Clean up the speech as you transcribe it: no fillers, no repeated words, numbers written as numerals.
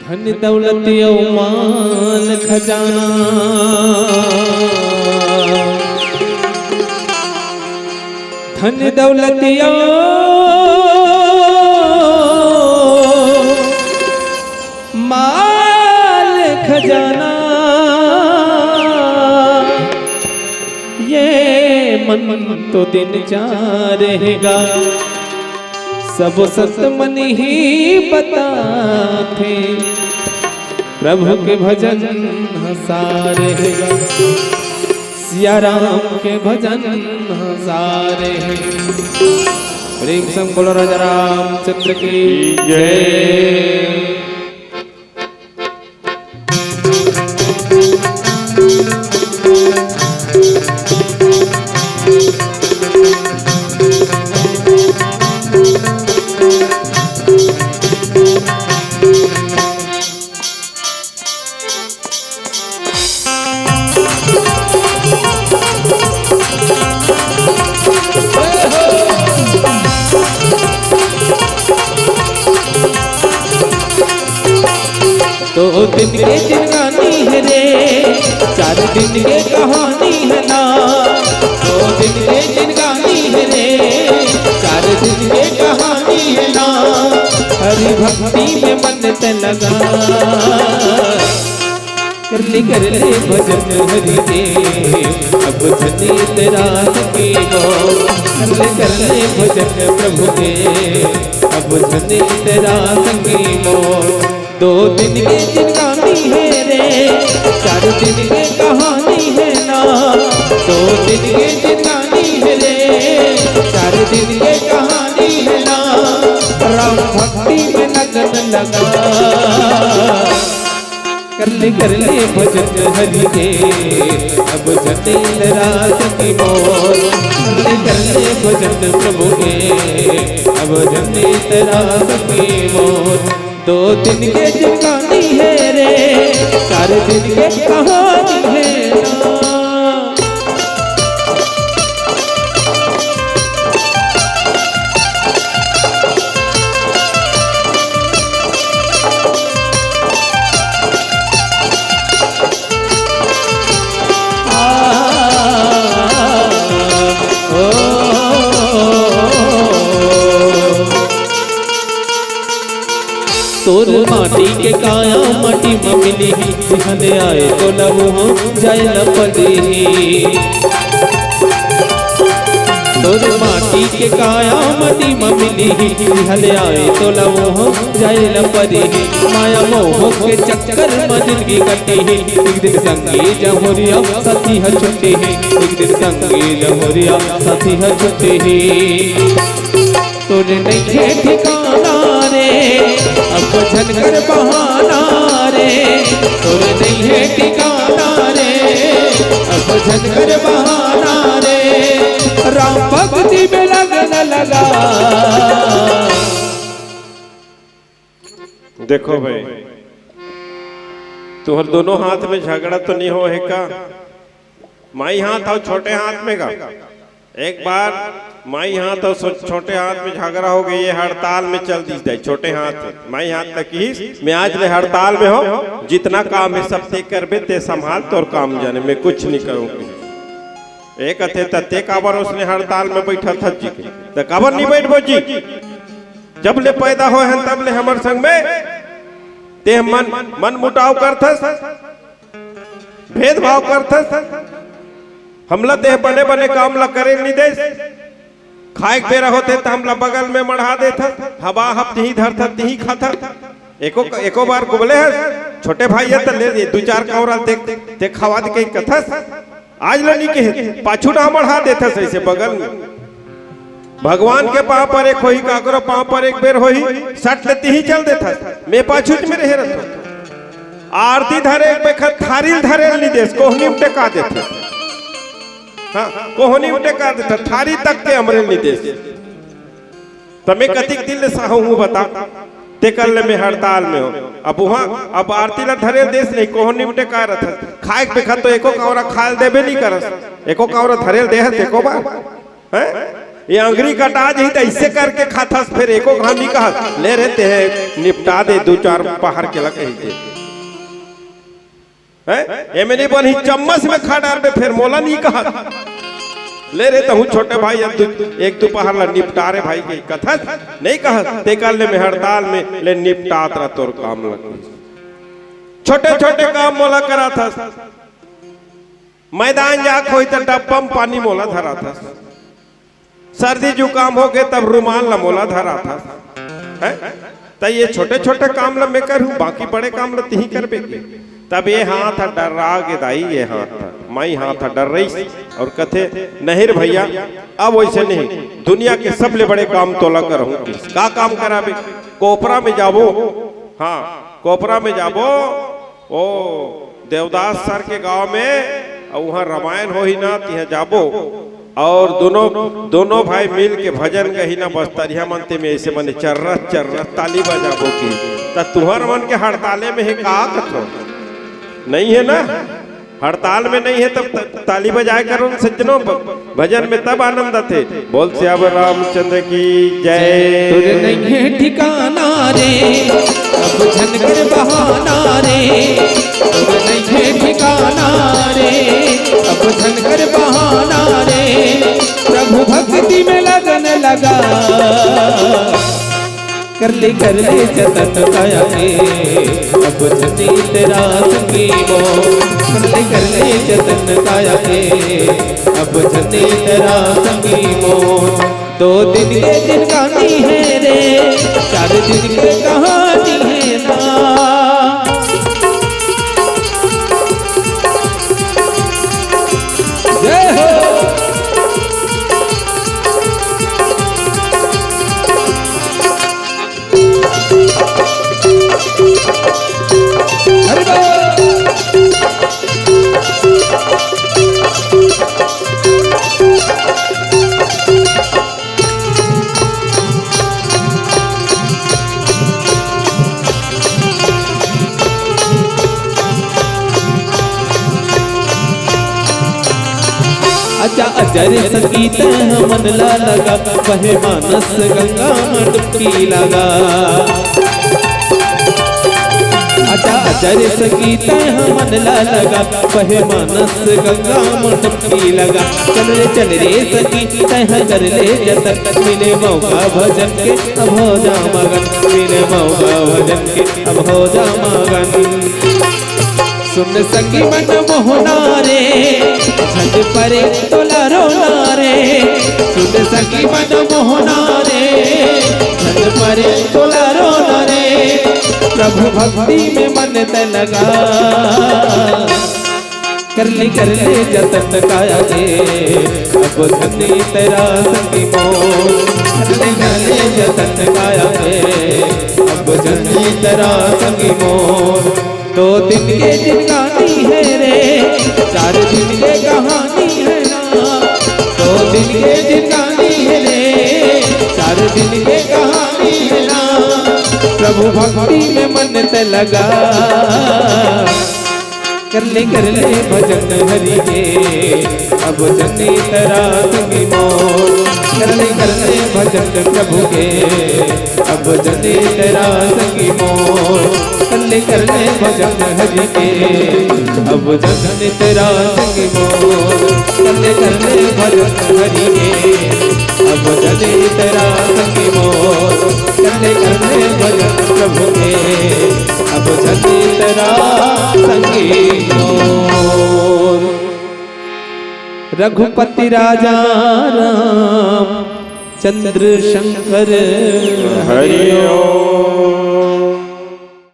धन दौलत माल खजाना, धन दौलत माल खजाना, ये मन तो दिन जा रहेगा, सब सत मन ही बताते, प्रभु के भजन हंसा रहेगा, सिया राम के भजन हंसा रहेगा। प्रेम संग बोलो राजा रामचंद्र की जय। दो दिन के जिनगानी है रे, 4 दिन के कहानी है ना। 2 दिन के जिनगानी है रे, 4 दिन के कहानी है ना। हरि भक्ति में मन ते लगा, कर ले भजन हरि के, अब धनी तेरा की हो। कर ले भजन प्रभु के, अब धनी तेरा की हो। 2 दिन के जिनगानी है रे, 4 दिन के कहानी है ना। 2 दिन के जिनगानी है रे, 4 दिन के कहानी है ना। राम भक्ति में लगन लगा, कर ले भजन हरि के, अब जटिल रात की मोर। कर ले भजन प्रभु के, अब जटिल रात की मोर। 2 दिन के जिनगानी है रे, 4 दिन के कहानी है ना। तोर माटी के काया माटी में मिली, दिखने आए तो लव हो जाए लपदी। तोर माटी के काया माटी में मिली, दिखने आए तो लव हो जाए लपदी। माया मोह के चक्कर में जिंदगी कटी है, एक दिन संगी जहोरिया साथी है छुट्टी है। एक दिन संगी जहोरिया साथी है छुट्टी है। तोरे नहीं ठिकाना रे, अब झनकर बहाना रे। तोरे नहीं है ठिकाना रे, अब झनकर बहाना रे। राम भक्ति में लगन लगा। देखो भाई, तुहर दोनों हाथ में झगड़ा तो नहीं हो है का? माई हाथ और छोटे हाथ में का? एक बार माई हाथ और छोटे हाथ में झगड़ा हो गई, ये हड़ताल में चल दी जाए। छोटे हाथ माई हाथ तक ही मैं आज ले हड़ताल में हो, जितना काम है सब ते करबे, ते संभाल तोर काम जाने, मैं कुछ नहीं करूंगी। एक अथे तत्ते काबर उसने हड़ताल में बैठा था जी के, तो काबर नहीं बैठबो जी? जब ले पैदा हो हैं तब ले हमर संग में ते मन मुटाव करथस, भेदभाव करथस। हमला ते बने बने काम ला करे नहीं दे। खाए बेरा होते तो हमला बगल में मढ़ा देता, हवा हफ्ते ही धरता ही खाता। एको बार को बोले है छोटे भाई है तो ले 2-4 कौरा देख खवा दे कहीं कथस। आज लनी के पाछू ना मढ़ा देता ऐसे बगल में। भगवान के पाँव पर एक होई, काकरो पाँव पर एक बेर होई, सट लेती ही चल देता। मैं पाछू में रहे रहता। आरती धरे एक बेखत थारी धरे नहीं देश कोहनी में टेका देता। हाँ, कोहनी उठे का देता, थारी तक के हमरे निर्देश। तमें कतिक दिल से हूँ बता, ते कल में हड़ताल में हो। अब वहाँ अब आरती ला धरे देश नहीं, कोहनी उठे का रहा खाए पे खा तो एको कौरा खाल देबे नहीं करस, एको कौरा धरे दे है एको बार हैं। ये अंगरी कटा जी तो ऐसे करके खाथस, फिर एको घाम नहीं कहा ले रहते हैं निपटा दे 2-4 पहाड़ के लगे है में नहीं बनी चम्मच में खा डाल दे, फिर मोला नहीं कहा ले रहे तो छोटे भाई 1-2 पहाड़ ला निपटा रे भाई के कथा नहीं कहा ते कल में हड़ताल में ले निपटात रहा तोर काम लग छोटे छोटे काम मोला करा था, मैदान जाक होई तो डब्बा में पानी मोला धरा था, सर्दी जुकाम हो गए तब रुमाल ला मोला धरा था है? तो ये छोटे छोटे काम ला मैं करूं, बाकी बड़े काम ला तीही कर बे। तब ये हाथ डरा के दाई, ये हाथ माई हाथ डर रही और कथे नहीं भैया अब वैसे नहीं, दुनिया के सबले बड़े काम तोला करहूं। का काम कराबे? कोपरा में जाबो, हाँ कोपरा में जाबो, ओ देवदास सर के गांव में और वहाँ रामायण हो ही ना, तिहा जाबो और दोनों भाई मिल के भजन गही ना बस्तरिया मनते में ऐसे मने चर्रत चर्रत ताली बजाबो की। त तुहर मन के हड़ताले में है का कथो नहीं है ना, हड़ताल में नहीं है तब ताली बजाए करो सज्जनों, भजन में तब आनंद थे। बोल श्याम रामचंद्र की जय। तुझे नहीं है ठिकाना रे अब झनकर बहाना रे, तुझे नहीं है ठिकाना रे अब झनकर बहाना रे, प्रभु भक्ति में लगन लगा कर ले जतन काया के अब जनी तेरा संगी मो, कर ले जतन काया के अब जनी तेरा संगी मो। 2 दिन के दिन कहानी है रे, 4 दिन की कहानी है ना। जय हो आजा अजर संगीत मन ला लगा, वह मानस गंगा में डुबकी लगा। आजा अजर संगीत मन ला लगा, वह मानस गंगा में डुबकी लगा। चल रे संगीत कर ले जतन, मिले मौका भजन के अब हो जा मगन, मिले मौका भजन के अब हो जा मगन। सुन संगी मन मोहना रे झट परे तोला रोना रे, सुन संगी मन मोहना रे झट परे तोला रोना रे, प्रभु भक्ति में मन ते लगा कर ले जतन काया के अब धनी तेरा संगी मोर, कर ले जतन काया के अब धनी तेरा संगी मोर। 2 दिन के दिन कहानी है रे, 4 दिन के कहानी है ना। 2 दिन के दिन कहानी है रे, 4 दिन के कहानी है ना, प्रभु भक्ति में मन ते लगा कर ले भजन हरि के अब जनी तेरा संगी मोर, कर ले भजन प्रभु के अब जनी तेरा संगी मोर, कर ले भजन हरि के अब जनी तेरा संगी मोर, कर ले भजन हरि के अब जनी तेरा संगी मोर, कर ले भजन प्रभु के अब जनी तेरा संगी मोर। रघुपति राजा राम चंद्र शंकर हरि ओम।